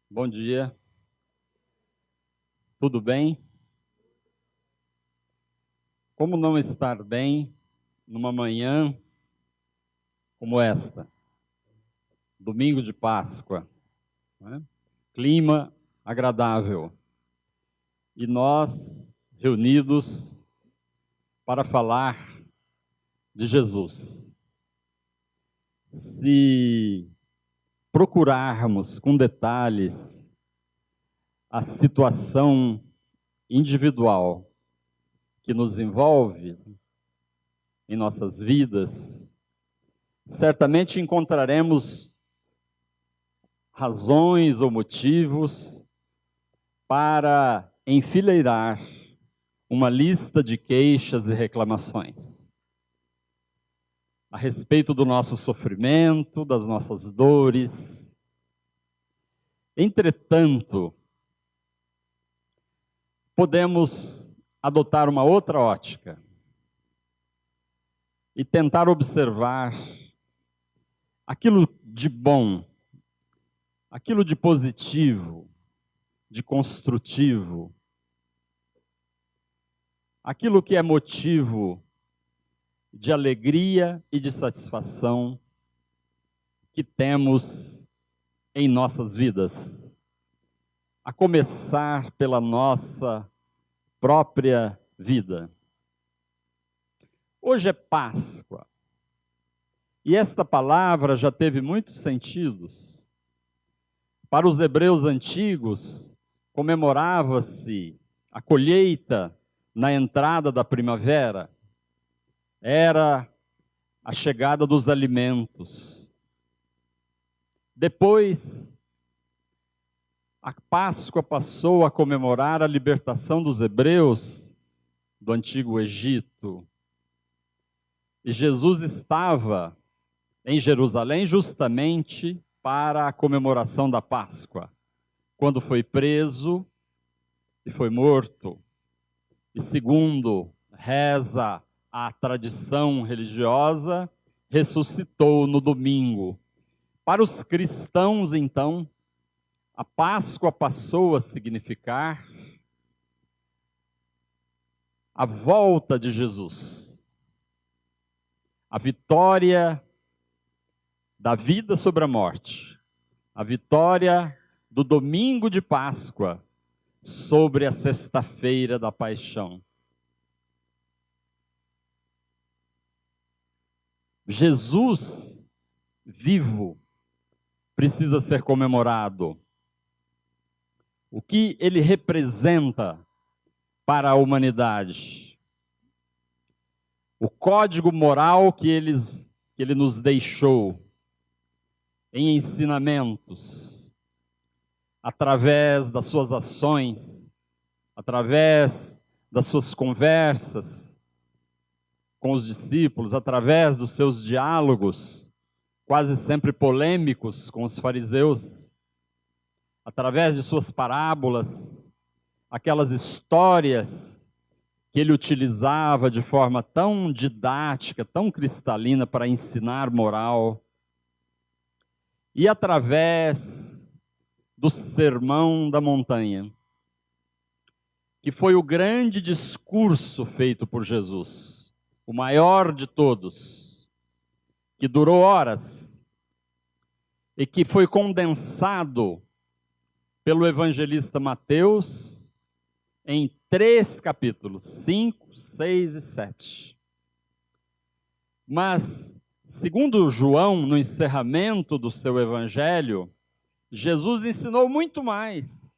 Bom dia, tudo bem? Como não estar bem numa manhã como esta, domingo de Páscoa, né? Clima agradável e nós reunidos para falar de Jesus. Se procurarmos com detalhes a situação individual que nos envolve em nossas vidas, certamente encontraremos razões ou motivos para enfileirar uma lista de queixas e reclamações a respeito do nosso sofrimento, das nossas dores. Entretanto, podemos adotar uma outra ótica e tentar observar aquilo de bom, aquilo de positivo, de construtivo, aquilo que é motivo de alegria e de satisfação que temos em nossas vidas, a começar pela nossa própria vida. Hoje é Páscoa, e esta palavra já teve muitos sentidos. Para os hebreus antigos, comemorava-se a colheita na entrada da primavera. Era a chegada dos alimentos. Depois, a Páscoa passou a comemorar a libertação dos hebreus do antigo Egito. E Jesus estava em Jerusalém justamente para a comemoração da Páscoa, quando foi preso e foi morto. E segundo reza a tradição religiosa, ressuscitou no domingo. Para os cristãos, então, a Páscoa passou a significar a volta de Jesus, a vitória da vida sobre a morte, a vitória do domingo de Páscoa sobre a sexta-feira da paixão. Jesus vivo precisa ser comemorado. O que ele representa para a humanidade? O código moral que ele nos deixou em ensinamentos, através das suas ações, através das suas conversas com os discípulos, através dos seus diálogos, quase sempre polêmicos com os fariseus, através de suas parábolas, aquelas histórias que ele utilizava de forma tão didática, tão cristalina para ensinar moral, e através do Sermão da Montanha, que foi o grande discurso feito por Jesus, o maior de todos, que durou horas e que foi condensado pelo evangelista Mateus em 3 capítulos, 5, 6 e 7. Mas, segundo João, no encerramento do seu evangelho, Jesus ensinou muito mais.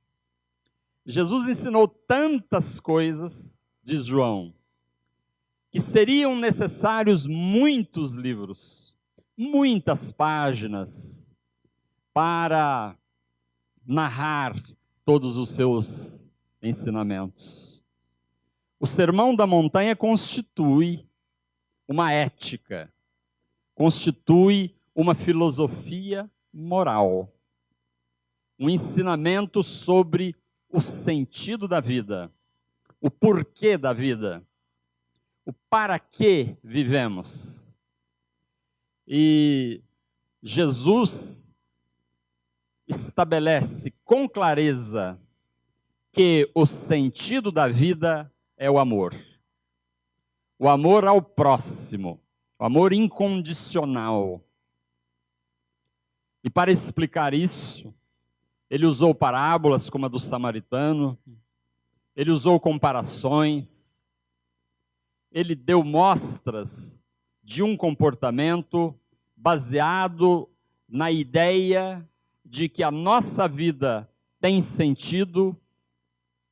Jesus ensinou tantas coisas, diz João, que seriam necessários muitos livros, muitas páginas, para narrar todos os seus ensinamentos. O Sermão da Montanha constitui uma ética, constitui uma filosofia moral, um ensinamento sobre o sentido da vida, o porquê da vida, o para que vivemos. E Jesus estabelece com clareza que o sentido da vida é o amor. O amor ao próximo, o amor incondicional. E para explicar isso, ele usou parábolas como a do samaritano, ele usou comparações, ele deu mostras de um comportamento baseado na ideia de que a nossa vida tem sentido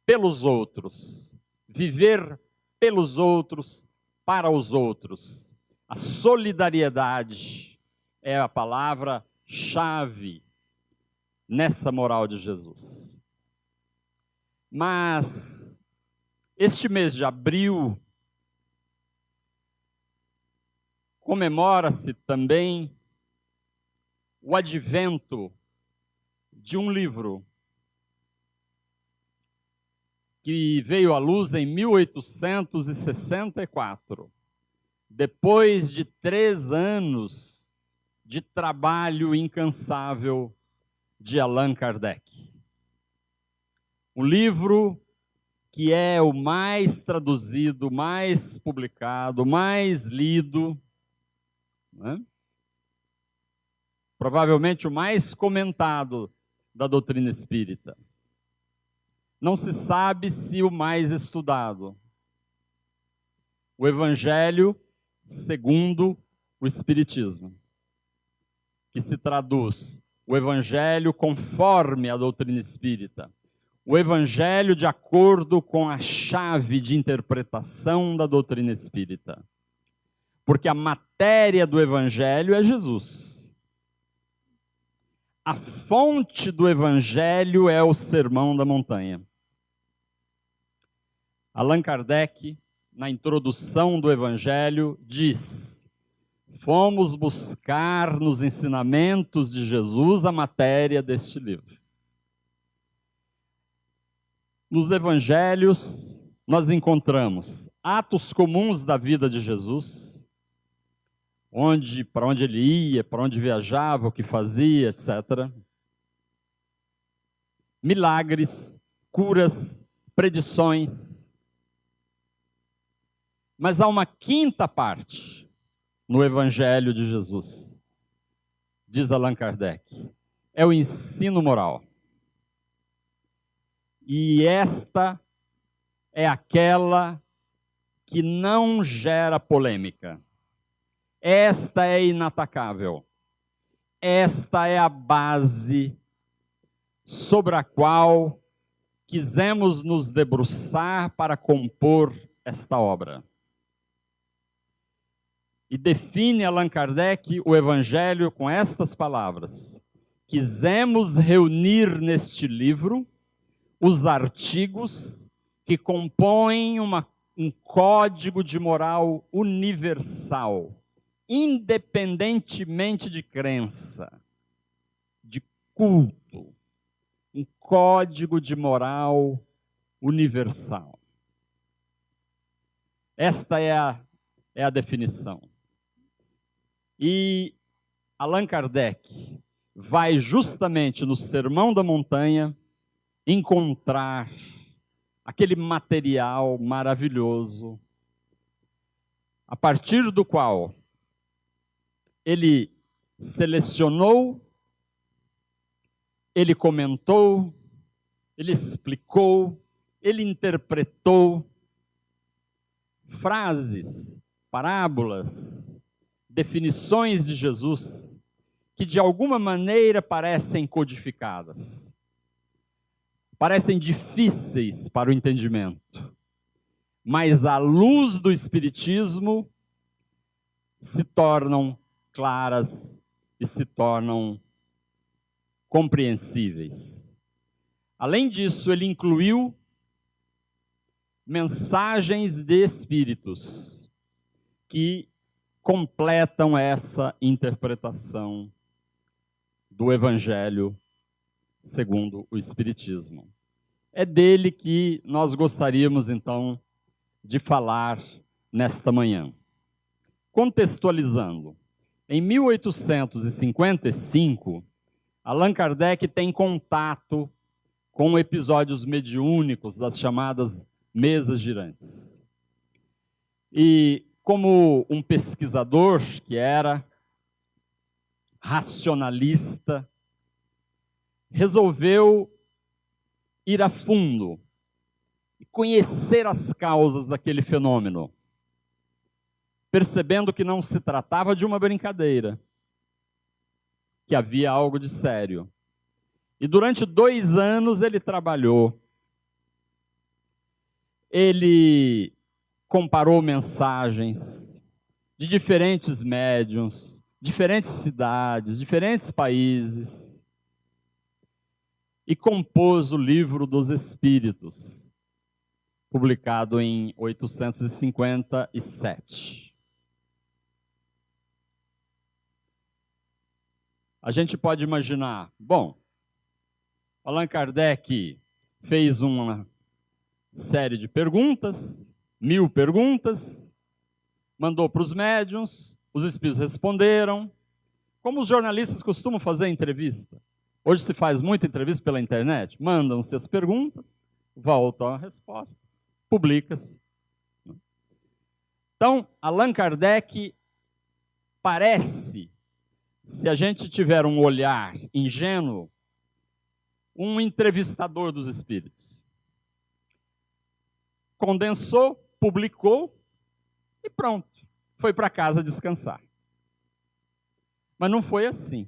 pelos outros, viver pelos outros, para os outros. A solidariedade é a palavra-chave nessa moral de Jesus. Mas este mês de abril comemora-se também o advento de um livro que veio à luz em 1864, depois de 3 anos de trabalho incansável de Allan Kardec. Um livro que é o mais traduzido, mais publicado, mais lido, né? Provavelmente o mais comentado da doutrina espírita. Não se sabe se o mais estudado. O Evangelho segundo o Espiritismo, que se traduz o Evangelho conforme a doutrina espírita, o Evangelho de acordo com a chave de interpretação da doutrina espírita. Porque a matéria do Evangelho é Jesus. A fonte do Evangelho é o Sermão da Montanha. Allan Kardec, na introdução do Evangelho, diz: fomos buscar nos ensinamentos de Jesus a matéria deste livro. Nos Evangelhos, nós encontramos atos comuns da vida de Jesus, para onde ele ia, para onde viajava, o que fazia, etc. Milagres, curas, predições. Mas há uma quinta parte no Evangelho de Jesus, diz Allan Kardec, é o ensino moral. E esta é aquela que não gera polêmica. Esta é inatacável. Esta é a base sobre a qual quisemos nos debruçar para compor esta obra. E define Allan Kardec o Evangelho com estas palavras: quisemos reunir neste livro os artigos que compõem um código de moral universal, independentemente de crença, de culto, um código de moral universal. Esta é a definição. E Allan Kardec vai justamente no Sermão da Montanha encontrar aquele material maravilhoso, a partir do qual ele selecionou, ele comentou, ele explicou, ele interpretou frases, parábolas, definições de Jesus que de alguma maneira parecem codificadas, parecem difíceis para o entendimento, mas à luz do Espiritismo se tornam claras e se tornam compreensíveis. Além disso, ele incluiu mensagens de espíritos que completam essa interpretação do Evangelho segundo o Espiritismo. É dele que nós gostaríamos, então, de falar nesta manhã. Contextualizando, em 1855, Allan Kardec tem contato com episódios mediúnicos das chamadas mesas girantes. E como um pesquisador que era, racionalista, resolveu ir a fundo e conhecer as causas daquele fenômeno, percebendo que não se tratava de uma brincadeira, que havia algo de sério. E durante 2 anos ele trabalhou. Ele comparou mensagens de diferentes médiuns, diferentes cidades, diferentes países, e compôs o Livro dos Espíritos, publicado em 857. A gente pode imaginar, bom, Allan Kardec fez uma série de perguntas, 1000 perguntas, mandou para os médiuns, os espíritos responderam, como os jornalistas costumam fazer entrevista. Hoje se faz muita entrevista pela internet, mandam-se as perguntas, voltam a resposta, publica-se. Então, Allan Kardec parece, se a gente tiver um olhar ingênuo, um entrevistador dos espíritos. Condensou, publicou e pronto, foi para casa descansar. Mas não foi assim.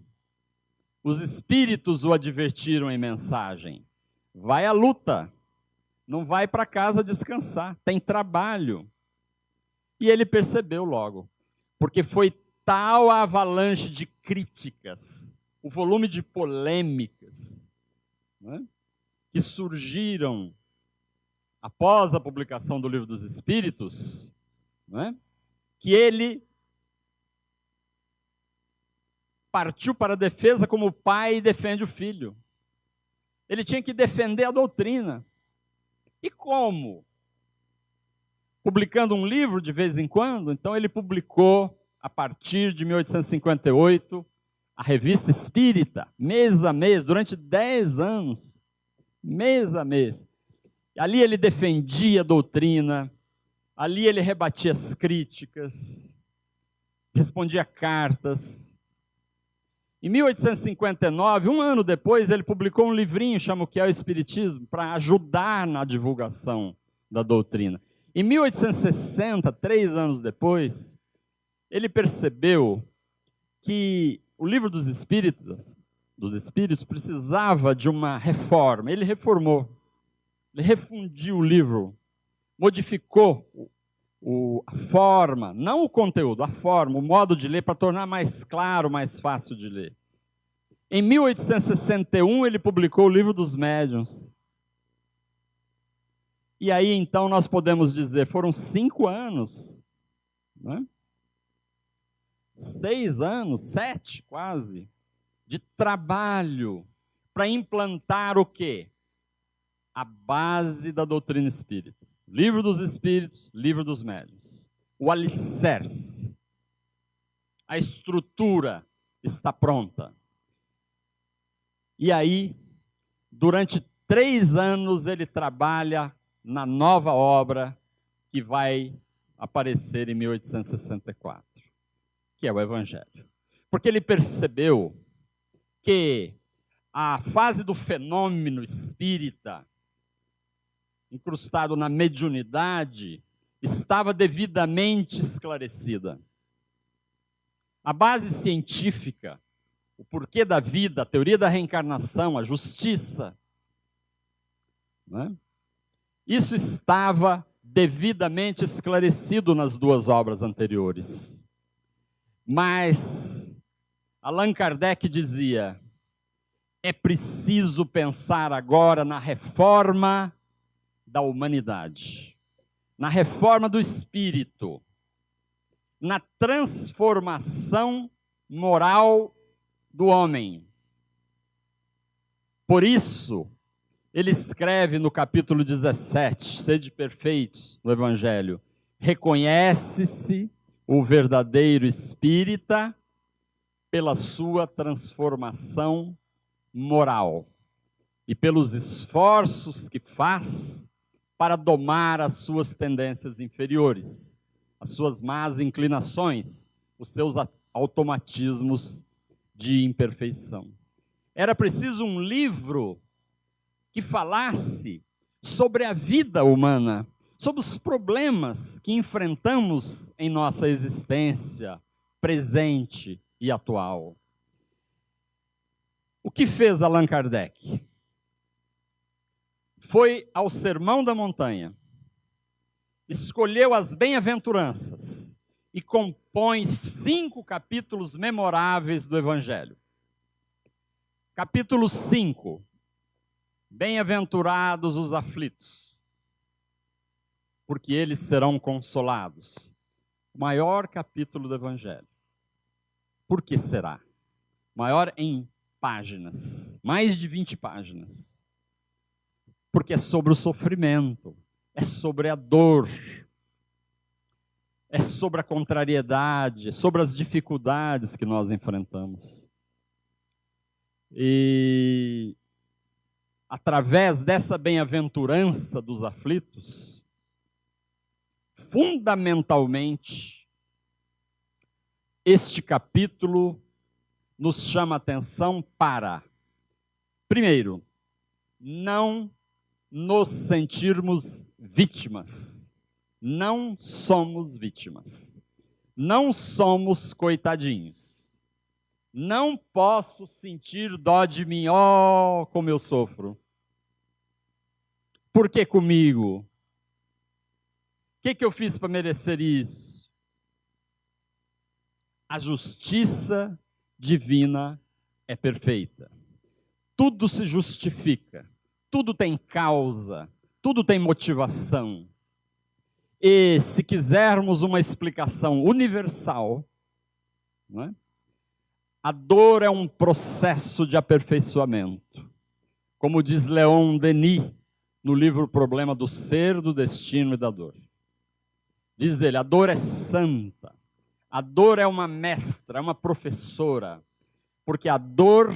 Os espíritos o advertiram em mensagem. Vai à luta, não vai para casa descansar, tem trabalho. E ele percebeu logo, porque foi tal a avalanche de críticas, o volume de polêmicas, né, que surgiram após a publicação do Livro dos Espíritos, né, que ele partiu para a defesa como o pai defende o filho. Ele tinha que defender a doutrina. E como? Publicando um livro de vez em quando. Então ele publicou, a partir de 1858, a Revista Espírita, mês a mês, durante 10 anos, mês a mês. Ali ele defendia a doutrina, ali ele rebatia as críticas, respondia cartas. Em 1859, um ano depois, ele publicou um livrinho chamado O que é o Espiritismo, para ajudar na divulgação da doutrina. Em 1860, 3 anos depois, ele percebeu que o Livro dos Espíritos precisava de uma reforma. Ele reformou, ele refundiu o livro, modificou a forma, não o conteúdo, a forma, o modo de ler, para tornar mais claro, mais fácil de ler. Em 1861, ele publicou o Livro dos Médiuns. E aí, então, nós podemos dizer, foram 5 anos, né? 6 anos, 7 quase, de trabalho para implantar o quê? A base da doutrina espírita. Livro dos Espíritos, Livro dos Médiuns. O alicerce, a estrutura está pronta. E aí, durante 3 anos, ele trabalha na nova obra que vai aparecer em 1864, que é o Evangelho. Porque ele percebeu que a fase do fenômeno espírita, incrustado na mediunidade, estava devidamente esclarecida. A base científica, o porquê da vida, a teoria da reencarnação, a justiça, né? Isso estava devidamente esclarecido nas 2 obras anteriores. Mas Allan Kardec dizia, é preciso pensar agora na reforma da humanidade, na reforma do espírito, na transformação moral do homem. Por isso, ele escreve no capítulo 17, Sede perfeitos, no Evangelho, reconhece-se o verdadeiro espírita pela sua transformação moral e pelos esforços que faz para domar as suas tendências inferiores, as suas más inclinações, os seus automatismos de imperfeição. Era preciso um livro que falasse sobre a vida humana, sobre os problemas que enfrentamos em nossa existência presente e atual. O que fez Allan Kardec? Foi ao Sermão da Montanha, escolheu as bem-aventuranças e compõe 5 capítulos memoráveis do Evangelho. Capítulo 5, bem-aventurados os aflitos, porque eles serão consolados. O maior capítulo do Evangelho. Por que será? Maior em páginas, mais de 20 páginas. Porque é sobre o sofrimento, é sobre a dor, é sobre a contrariedade, é sobre as dificuldades que nós enfrentamos. E através dessa bem-aventurança dos aflitos, fundamentalmente, este capítulo nos chama a atenção para, primeiro, não nos sentirmos vítimas. Não somos vítimas. Não somos coitadinhos. Não posso sentir dó de mim, ó, como eu sofro. Por que comigo? O que eu fiz para merecer isso? A justiça divina é perfeita. Tudo se justifica. Tudo tem causa, tudo tem motivação. E se quisermos uma explicação universal, não é? A dor é um processo de aperfeiçoamento. Como diz Leon Denis, no livro Problema do Ser, do Destino e da Dor. Diz ele, a dor é santa. A dor é uma mestra, é uma professora. Porque a dor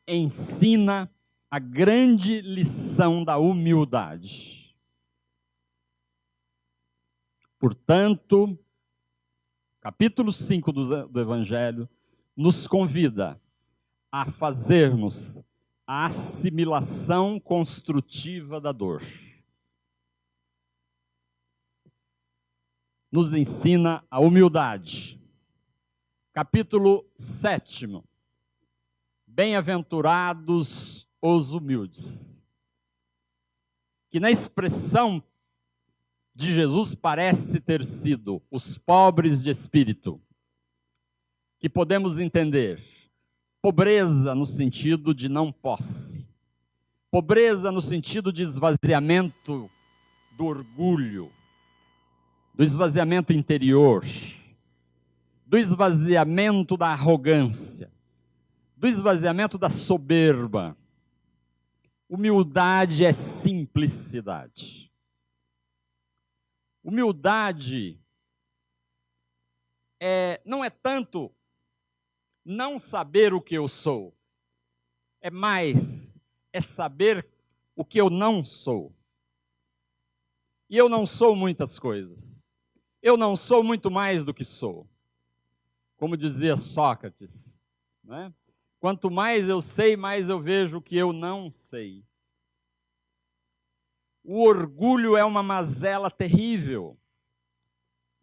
ensina a grande lição da humildade. Portanto, capítulo 5 do Evangelho nos convida a fazermos a assimilação construtiva da dor. Nos ensina a humildade. Capítulo 7. Bem-aventurados os humildes. Que na expressão de Jesus parece ter sido os pobres de espírito. Que podemos entender pobreza no sentido de não posse. Pobreza no sentido de esvaziamento do orgulho, do esvaziamento interior, do esvaziamento da arrogância, do esvaziamento da soberba. Humildade é simplicidade. Humildade não é tanto não saber o que eu sou, é saber o que eu não sou. E eu não sou muitas coisas. Eu não sou muito mais do que sou. Como dizia Sócrates, né? Quanto mais eu sei, mais eu vejo o que eu não sei. O orgulho é uma mazela terrível.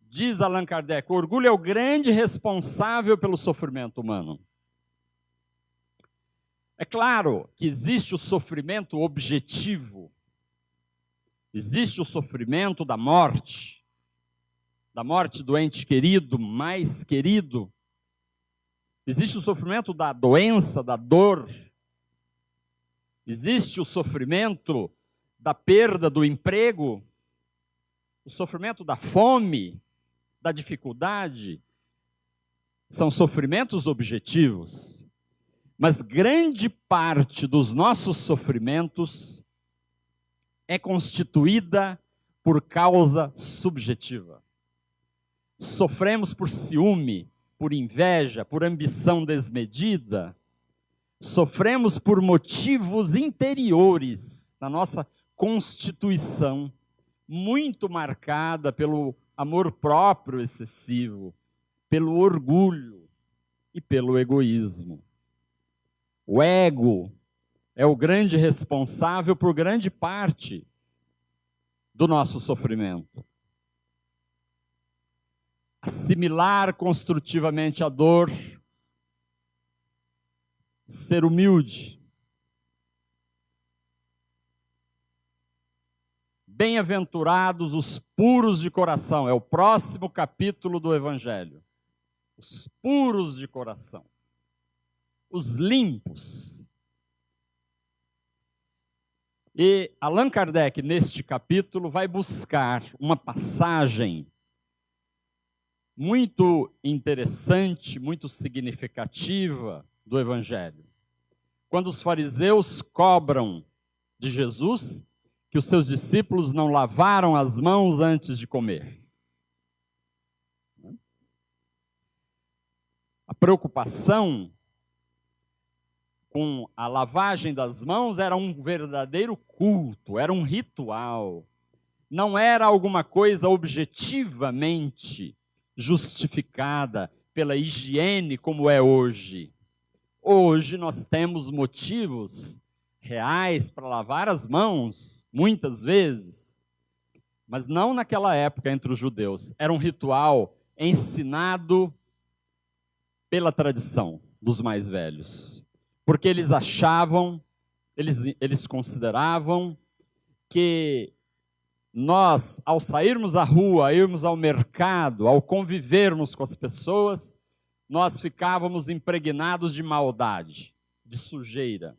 Diz Allan Kardec, o orgulho é o grande responsável pelo sofrimento humano. É claro que existe o sofrimento objetivo. Existe o sofrimento da morte do ente querido, mais querido. Existe o sofrimento da doença, da dor. Existe o sofrimento da perda do emprego, o sofrimento da fome, da dificuldade. São sofrimentos objetivos. Mas grande parte dos nossos sofrimentos é constituída por causa subjetiva. Sofremos por ciúme, por inveja, por ambição desmedida. Sofremos por motivos interiores, na nossa constituição, muito marcada pelo amor próprio excessivo, pelo orgulho e pelo egoísmo. O ego é o grande responsável por grande parte do nosso sofrimento. Assimilar construtivamente a dor, ser humilde. Bem-aventurados os puros de coração, é o próximo capítulo do Evangelho. Os puros de coração, os limpos. E Allan Kardec, neste capítulo, vai buscar uma passagem muito interessante, muito significativa do Evangelho. Quando os fariseus cobram de Jesus que os seus discípulos não lavaram as mãos antes de comer. A preocupação com a lavagem das mãos era um verdadeiro culto, era um ritual. Não era alguma coisa objetivamente justificada pela higiene como é hoje. Hoje nós temos motivos reais para lavar as mãos, muitas vezes, mas não naquela época entre os judeus. Era um ritual ensinado pela tradição dos mais velhos, porque eles achavam, eles consideravam que nós, ao sairmos à rua, irmos ao mercado, ao convivermos com as pessoas, nós ficávamos impregnados de maldade, de sujeira.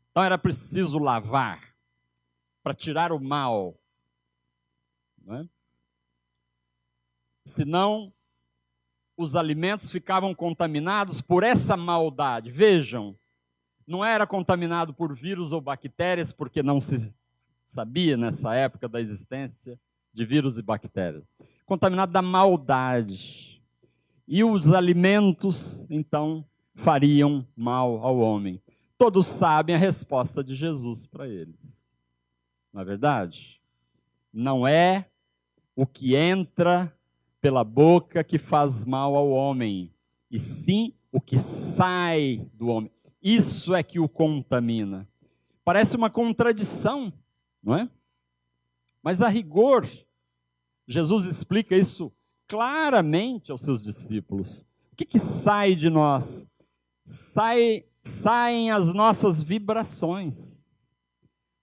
Então era preciso lavar para tirar o mal. Não é? Senão, os alimentos ficavam contaminados por essa maldade. Vejam, não era contaminado por vírus ou bactérias, porque não se sabia nessa época da existência de vírus e bactérias. Contaminado da maldade. E os alimentos, então, fariam mal ao homem. Todos sabem a resposta de Jesus para eles. Não é verdade? Não é o que entra pela boca que faz mal ao homem, e sim o que sai do homem. Isso é que o contamina. Parece uma contradição, não é? Mas a rigor, Jesus explica isso claramente aos seus discípulos. O que sai de nós? Saem as nossas vibrações,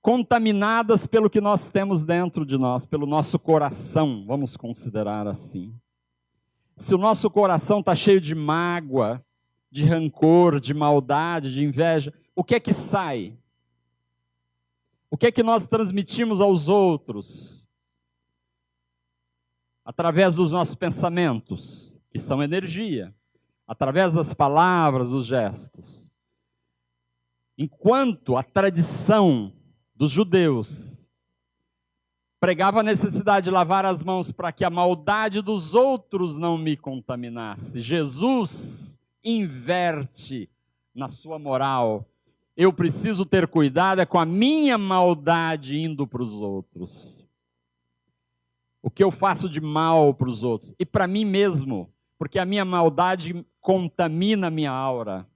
contaminadas pelo que nós temos dentro de nós, pelo nosso coração, vamos considerar assim. Se o nosso coração está cheio de mágoa, de rancor, de maldade, de inveja, o que é que sai? O que é que nós transmitimos aos outros? Através dos nossos pensamentos, que são energia, através das palavras, dos gestos. Enquanto a tradição dos judeus pregava a necessidade de lavar as mãos para que a maldade dos outros não me contaminasse, Jesus inverte na sua moral. Eu preciso ter cuidado com a minha maldade indo para os outros. O que eu faço de mal para os outros e para mim mesmo, porque a minha maldade contamina a minha aura.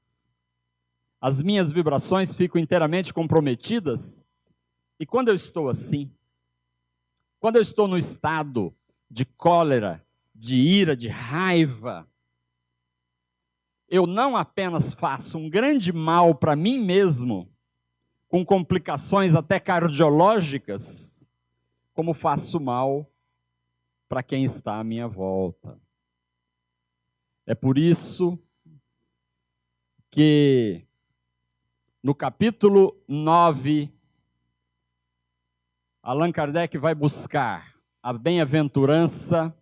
As minhas vibrações ficam inteiramente comprometidas. E quando eu estou assim, quando eu estou no estado de cólera, de ira, de raiva, eu não apenas faço um grande mal para mim mesmo, com complicações até cardiológicas, como faço mal para quem está à minha volta. É por isso que no capítulo 9, Allan Kardec vai buscar a bem-aventurança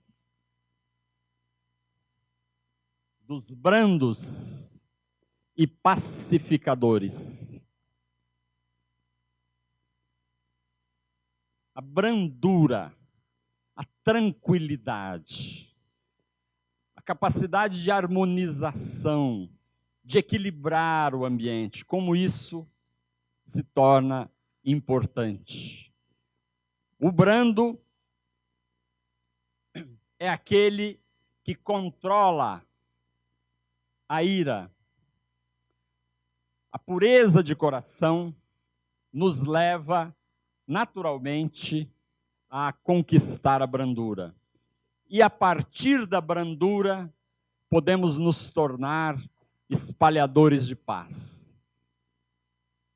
dos brandos e pacificadores. A brandura, a tranquilidade, a capacidade de harmonização, de equilibrar o ambiente. Como isso se torna importante. O brando é aquele que controla a ira. A pureza de coração nos leva naturalmente a conquistar a brandura. E a partir da brandura, podemos nos tornar espalhadores de paz.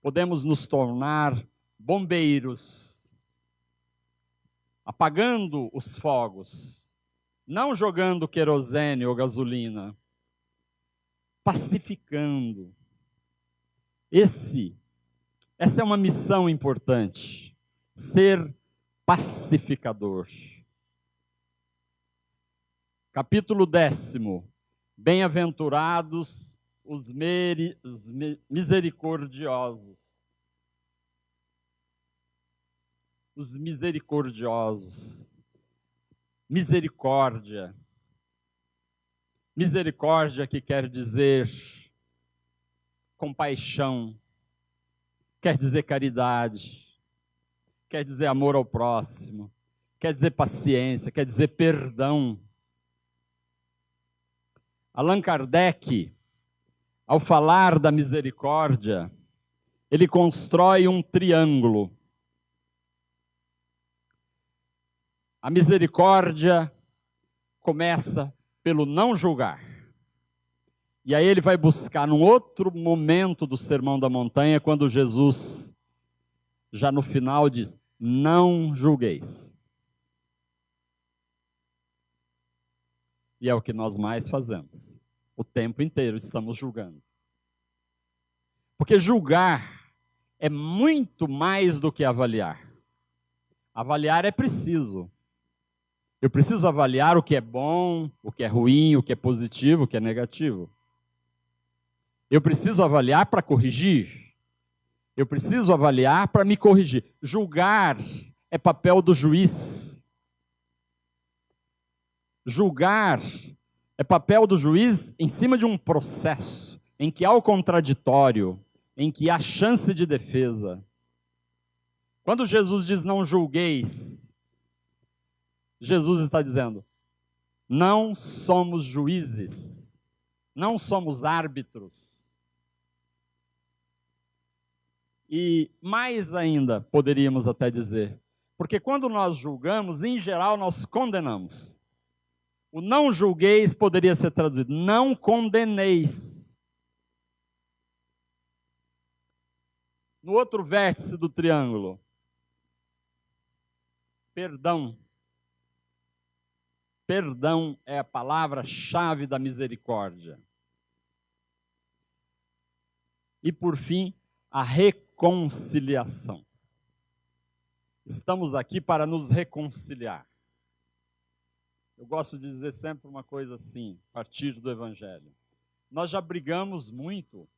Podemos nos tornar bombeiros, apagando os fogos, não jogando querosene ou gasolina, pacificando. Essa é uma missão importante, ser pacificador. Capítulo 10. Bem-aventurados os misericordiosos. Os misericordiosos. Misericórdia. Misericórdia que quer dizer compaixão, quer dizer caridade, quer dizer amor ao próximo, quer dizer paciência, quer dizer perdão. Allan Kardec, ao falar da misericórdia, ele constrói um triângulo. A misericórdia começa pelo não julgar. E aí ele vai buscar num outro momento do Sermão da Montanha, quando Jesus, já no final, diz: não julgueis. E é o que nós mais fazemos. O tempo inteiro estamos julgando. Porque julgar é muito mais do que avaliar. Avaliar é preciso. Eu preciso avaliar o que é bom, o que é ruim, o que é positivo, o que é negativo. Eu preciso avaliar para corrigir. Eu preciso avaliar para me corrigir. Julgar é papel do juiz. Julgar é papel do juiz em cima de um processo em que há o contraditório, em que há chance de defesa. Quando Jesus diz não julgueis, Jesus está dizendo, não somos juízes, não somos árbitros. E mais ainda, poderíamos até dizer, porque quando nós julgamos, em geral nós condenamos. O não julgueis poderia ser traduzido, não condeneis. No outro vértice do triângulo, perdão. Perdão é a palavra-chave da misericórdia. E por fim, a reconciliação. Estamos aqui para nos reconciliar. Eu gosto de dizer sempre uma coisa assim, a partir do Evangelho. Nós já brigamos muito,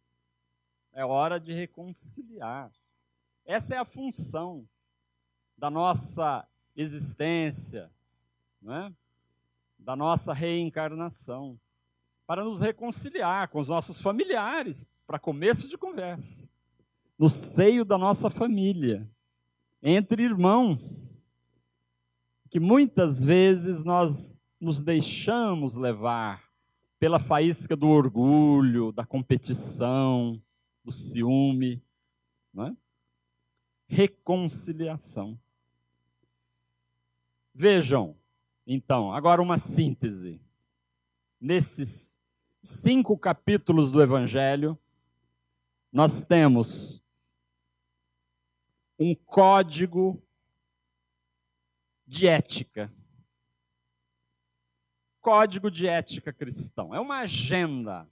é hora de reconciliar. Essa é a função da nossa existência, não é? Da nossa reencarnação, para nos reconciliar com os nossos familiares, para começo de conversa, no seio da nossa família, entre irmãos, que muitas vezes nós nos deixamos levar pela faísca do orgulho, da competição, do ciúme, não é? Reconciliação. Vejam, então, agora uma síntese. Nesses 5 capítulos do Evangelho, nós temos um código de ética. Código de ética cristão. É uma agenda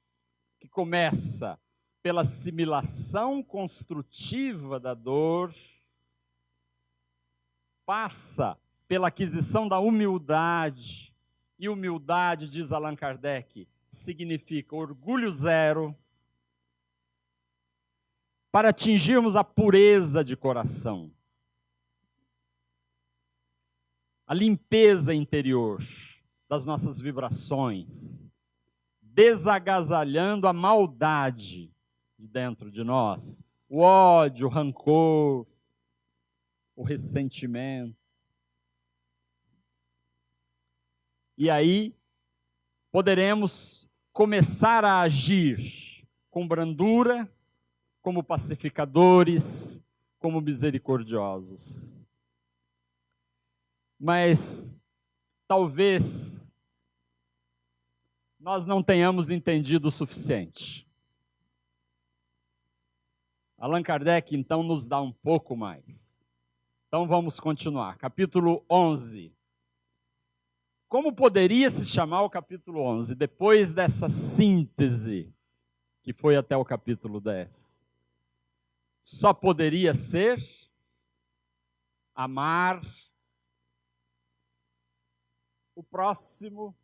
que começa pela assimilação construtiva da dor, passa pela aquisição da humildade, e humildade, diz Allan Kardec, significa orgulho zero, para atingirmos a pureza de coração, a limpeza interior das nossas vibrações, desagasalhando a maldade de dentro de nós, o ódio, o rancor, o ressentimento. E aí poderemos começar a agir com brandura, como pacificadores, como misericordiosos. Mas talvez nós não tenhamos entendido o suficiente. Allan Kardec, então, nos dá um pouco mais. Então, vamos continuar. Capítulo 11. Como poderia se chamar o capítulo 11, depois dessa síntese, que foi até o capítulo 10? Só poderia ser amar o próximo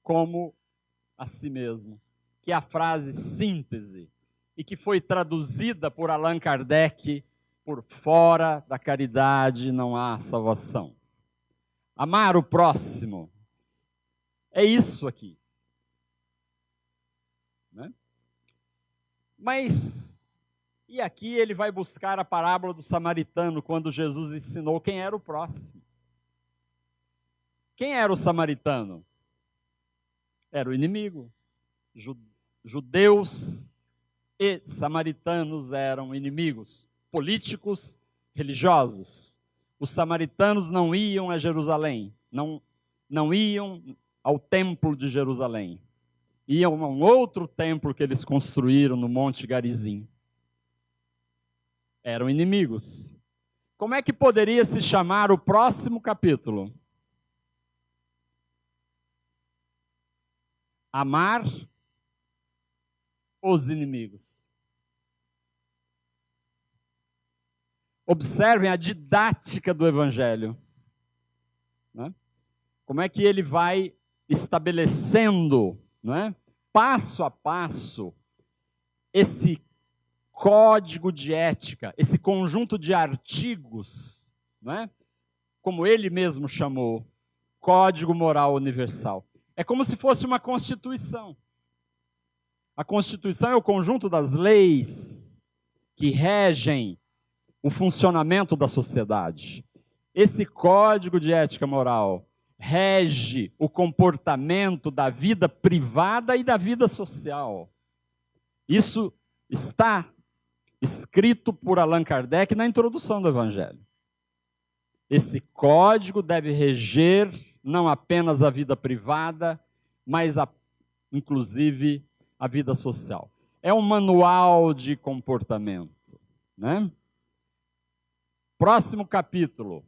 como a si mesmo, que é a frase síntese, e que foi traduzida por Allan Kardec: por fora da caridade não há salvação. Amar o próximo é isso aqui, né? Mas, e aqui ele vai buscar a parábola do samaritano, quando Jesus ensinou quem era o próximo. Quem era o samaritano? Era o inimigo. Judeus e samaritanos eram inimigos políticos, religiosos. Os samaritanos não iam a Jerusalém, não iam ao templo de Jerusalém. Iam a um outro templo que eles construíram no Monte Garizim. Eram inimigos. Como é que poderia se chamar o próximo capítulo? Amar os inimigos. Observem a didática do Evangelho, né? Como é que ele vai estabelecendo, né, passo a passo, esse código de ética, esse conjunto de artigos, né, como ele mesmo chamou, Código Moral Universal. É como se fosse uma Constituição. A Constituição é o conjunto das leis que regem o funcionamento da sociedade. Esse código de ética moral rege o comportamento da vida privada e da vida social. Isso está escrito por Allan Kardec na introdução do Evangelho. Esse código deve reger não apenas a vida privada, mas inclusive a vida social. É um manual de comportamento, né? Próximo capítulo.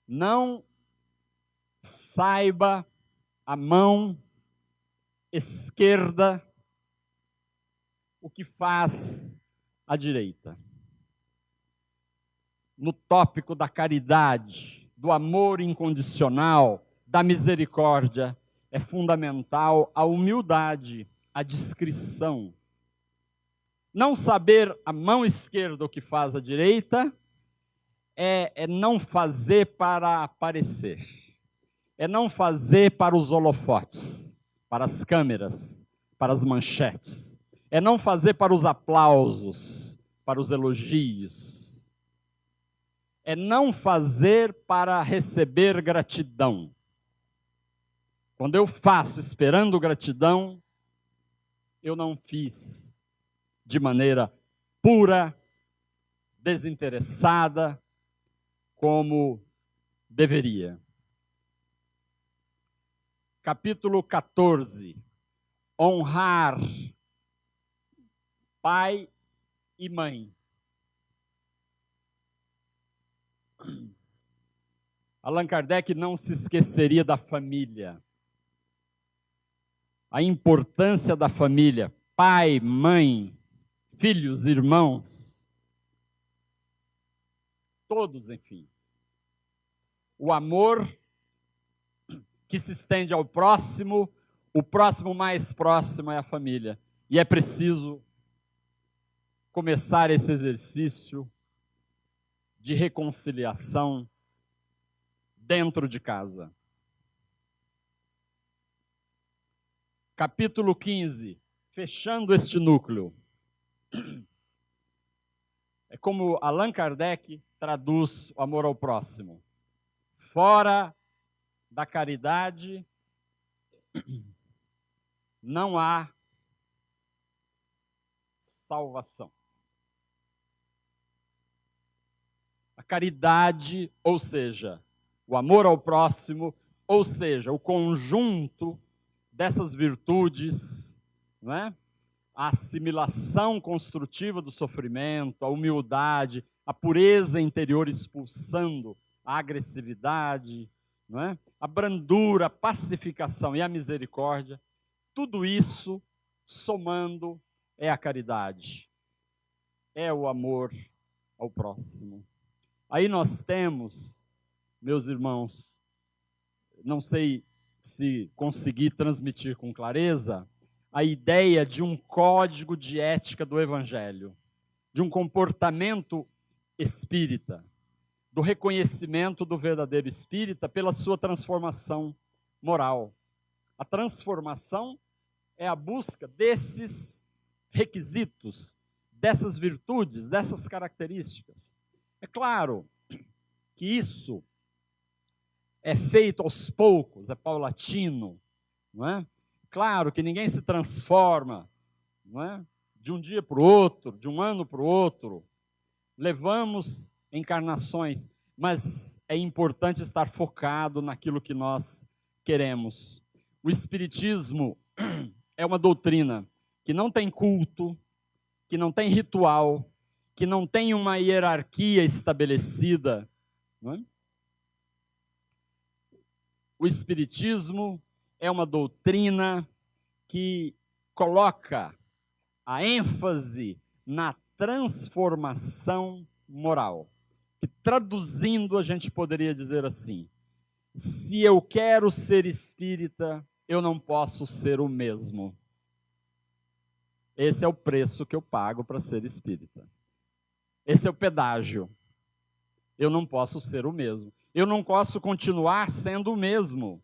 Não saiba a mão esquerda o que faz a direita. No tópico da caridade, do amor incondicional, da misericórdia, é fundamental a humildade, a discrição. Não saber a mão esquerda o que faz a direita é não fazer para aparecer, é não fazer para os holofotes, para as câmeras, para as manchetes, é não fazer para os aplausos, para os elogios, é não fazer para receber gratidão. Quando eu faço esperando gratidão, eu não fiz de maneira pura, desinteressada, como deveria. Capítulo 14. Honrar pai e mãe. Allan Kardec não se esqueceria da família. A importância da família. Pai, mãe, filhos, irmãos. Todos, enfim. O amor que se estende ao próximo, o próximo mais próximo é a família. E é preciso começar esse exercício de reconciliação dentro de casa. capítulo 15, fechando este núcleo. É como Allan Kardec traduz o amor ao próximo. Fora da caridade, não há salvação. A caridade, ou seja, o amor ao próximo, ou seja, o conjunto dessas virtudes, não é? A assimilação construtiva do sofrimento, a humildade, a pureza interior expulsando a agressividade, não é? A brandura, a pacificação e a misericórdia, tudo isso somando é a caridade, é o amor ao próximo. Aí nós temos, meus irmãos, não sei se consegui transmitir com clareza, a ideia de um código de ética do Evangelho, de um comportamento espírita, do reconhecimento do verdadeiro espírita pela sua transformação moral. A transformação é a busca desses requisitos, dessas virtudes, dessas características. É claro que isso é feito aos poucos, é paulatino, não é? Claro que ninguém se transforma, não é? De um dia para o outro, de um ano para o outro. Levamos encarnações, mas é importante estar focado naquilo que nós queremos. O Espiritismo é uma doutrina que não tem culto, que não tem ritual, que não tem uma hierarquia estabelecida. Não é? O Espiritismo é uma doutrina que coloca a ênfase na transformação moral. Que, traduzindo, a gente poderia dizer assim: se eu quero ser espírita, eu não posso ser o mesmo. Esse é o preço que eu pago para ser espírita. Esse é o pedágio. Eu não posso ser o mesmo. Eu não posso continuar sendo o mesmo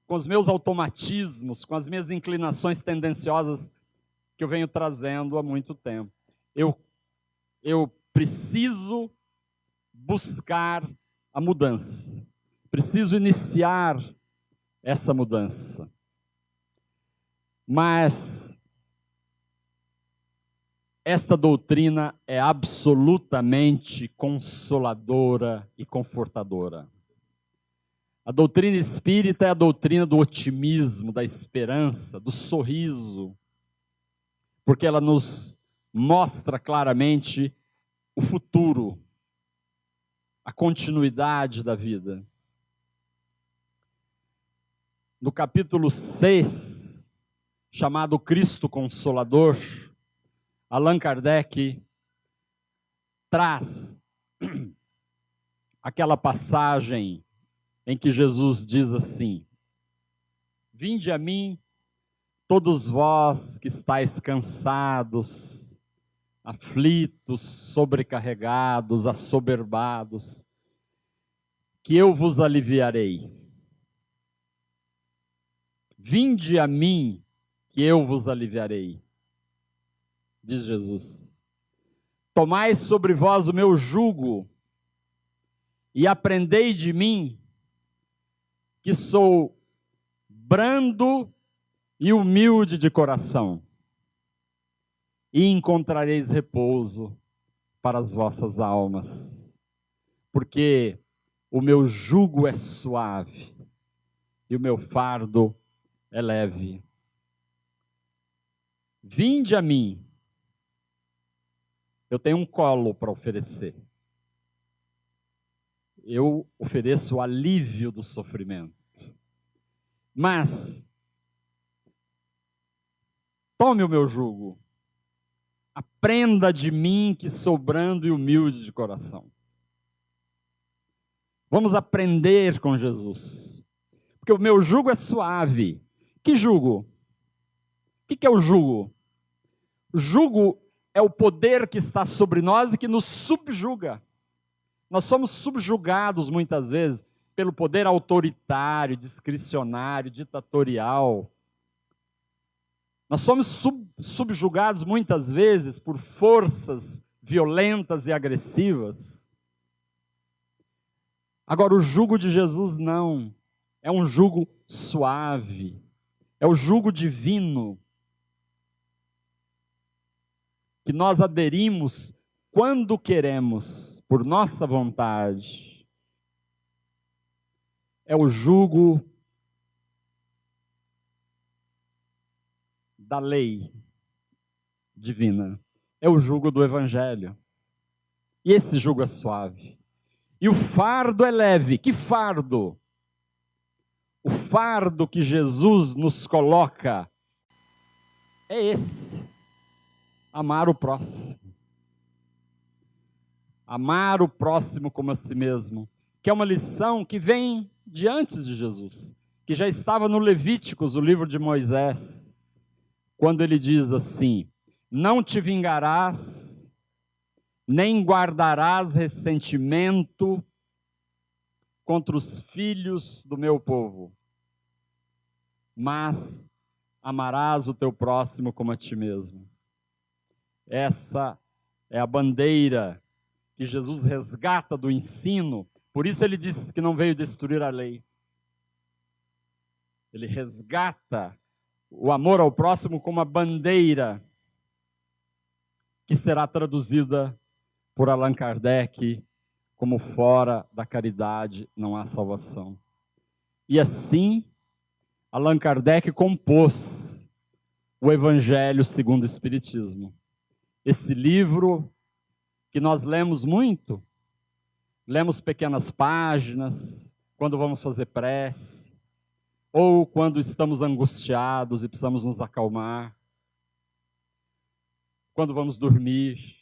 com os meus automatismos, com as minhas inclinações tendenciosas que eu venho trazendo há muito tempo. Eu preciso buscar a mudança. Preciso iniciar essa mudança. Mas esta doutrina é absolutamente consoladora e confortadora. A doutrina espírita é a doutrina do otimismo, da esperança, do sorriso, porque ela nos mostra claramente o futuro, a continuidade da vida. No capítulo 6, chamado Cristo Consolador, Allan Kardec traz aquela passagem em que Jesus diz assim: vinde a mim, todos vós que estáis cansados, aflitos, sobrecarregados, assoberbados, que eu vos aliviarei. Vinde a mim, que eu vos aliviarei, diz Jesus. Tomai sobre vós o meu jugo e aprendei de mim, que sou brando e humilde de coração, e encontrareis repouso para as vossas almas, porque o meu jugo é suave e o meu fardo é leve. Vinde a mim. Eu tenho um colo para oferecer. Eu ofereço o alívio do sofrimento. Mas tome o meu jugo. Aprenda de mim, que sou brando e humilde de coração. Vamos aprender com Jesus. Porque o meu jugo é suave. Que jugo? O que é o jugo? O jugo é o poder que está sobre nós e que nos subjuga. Nós somos subjugados muitas vezes pelo poder autoritário, discricionário, ditatorial, Nós somos subjugados muitas vezes por forças violentas e agressivas. Agora, o jugo de Jesus não. É um jugo suave. É o jugo divino que nós aderimos quando queremos, por nossa vontade. É o jugo da lei divina. É o jugo do Evangelho. E esse jugo é suave. E o fardo é leve. Que fardo? O fardo que Jesus nos coloca é esse: amar o próximo. Amar o próximo como a si mesmo, que é uma lição que vem de antes de Jesus, que já estava no Levíticos, o livro de Moisés, quando ele diz assim: não te vingarás, nem guardarás ressentimento contra os filhos do meu povo, mas amarás o teu próximo como a ti mesmo. Essa é a bandeira que Jesus resgata do ensino. Por isso ele disse que não veio destruir a lei. Ele resgata o amor ao próximo como a bandeira que será traduzida por Allan Kardec como fora da caridade não há salvação. E assim, Allan Kardec compôs o Evangelho segundo o Espiritismo. Esse livro que nós lemos muito, lemos pequenas páginas, quando vamos fazer prece, ou quando estamos angustiados e precisamos nos acalmar, quando vamos dormir,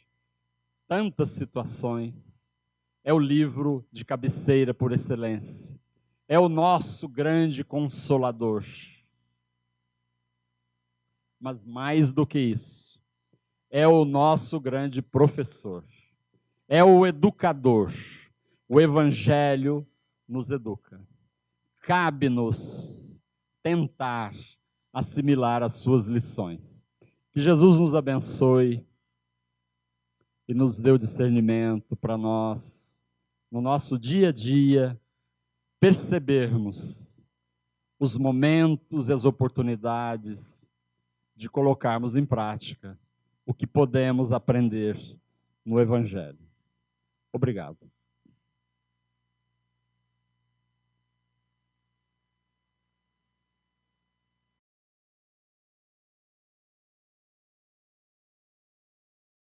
tantas situações. É o livro de cabeceira por excelência. É o nosso grande consolador. Mas mais do que isso, é o nosso grande professor. É o educador. O Evangelho nos educa. Cabe-nos tentar assimilar as suas lições. Que Jesus nos abençoe e nos dê o discernimento para nós, no nosso dia a dia, percebermos os momentos e as oportunidades de colocarmos em prática o que podemos aprender no Evangelho. Obrigado.